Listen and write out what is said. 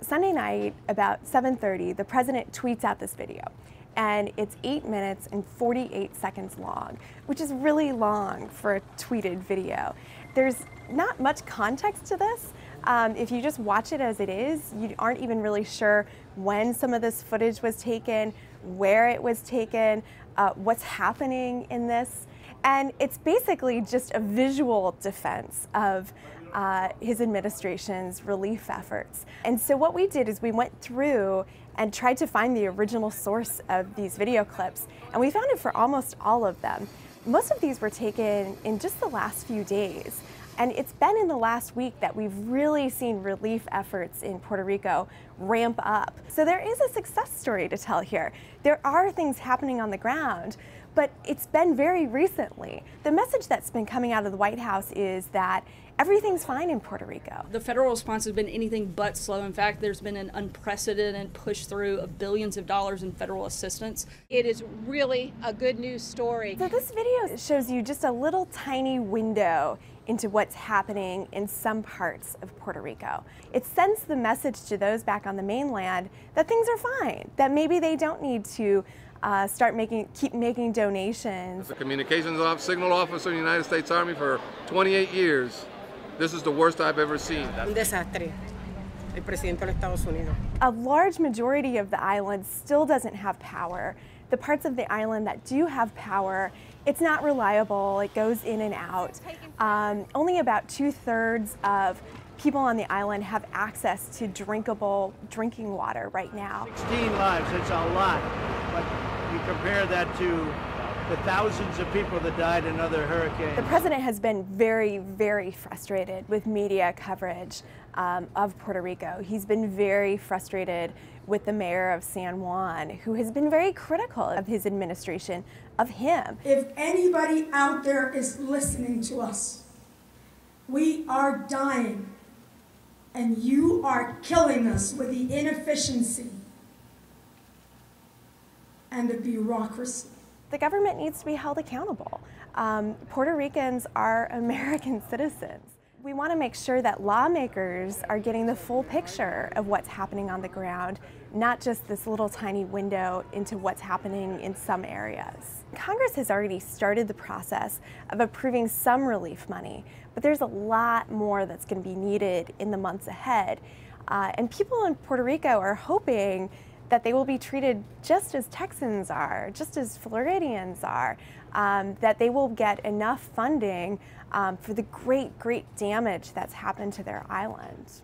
Sunday night, about 7:30, the president tweets out this video. And it's 8 minutes and 48 seconds long, which is really long for a tweeted video. There's not much context to this. If you just watch it as it is, you aren't even really sure when some of this footage was taken, where it was taken, what's happening in this. And it's basically just a visual defense of his administration's relief efforts. And so what we did is we went through and tried to find the original source of these video clips, and we found it for almost all of them. Most of these were taken in just the last few days, and it's been in the last week that we've really seen relief efforts in Puerto Rico ramp up. So there is a success story to tell here. There are things happening on the ground, but it's been very recently. The message that's been coming out of the White House is that everything's fine in Puerto Rico. The federal response has been anything but slow. In fact, there's been an unprecedented push through of billions of dollars in federal assistance. It is really a good news story. So this video shows you just a little tiny window into what's happening in some parts of Puerto Rico. It sends the message to those back on the mainland that things are fine, that maybe they don't need to keep making donations. As a communications signal officer in the United States Army for 28 years, this is the worst I've ever seen. Un desastre. El presidente de los Estados Unidos. A large majority of the island still doesn't have power. The parts of the island that do have power, it's not reliable, it goes in and out. Only about 2/3 of people on the island have access to drinkable drinking water right now. 16 lives, it's a lot, but you compare that to the thousands of people that died in other hurricanes. The president has been very, very frustrated with media coverage of Puerto Rico. He's been very frustrated with the mayor of San Juan, who has been very critical of his administration, of him. If anybody out there is listening to us, we are dying, and you are killing us with the inefficiency and the bureaucracy. The government needs to be held accountable. Puerto Ricans are American citizens. We want to make sure that lawmakers are getting the full picture of what's happening on the ground, not just this little tiny window into what's happening in some areas. Congress has already started the process of approving some relief money, but there's a lot more that's going to be needed in the months ahead. And people in Puerto Rico are hoping that they will be treated just as Texans are, just as Floridians are, that they will get enough funding for the great, great damage that's happened to their island.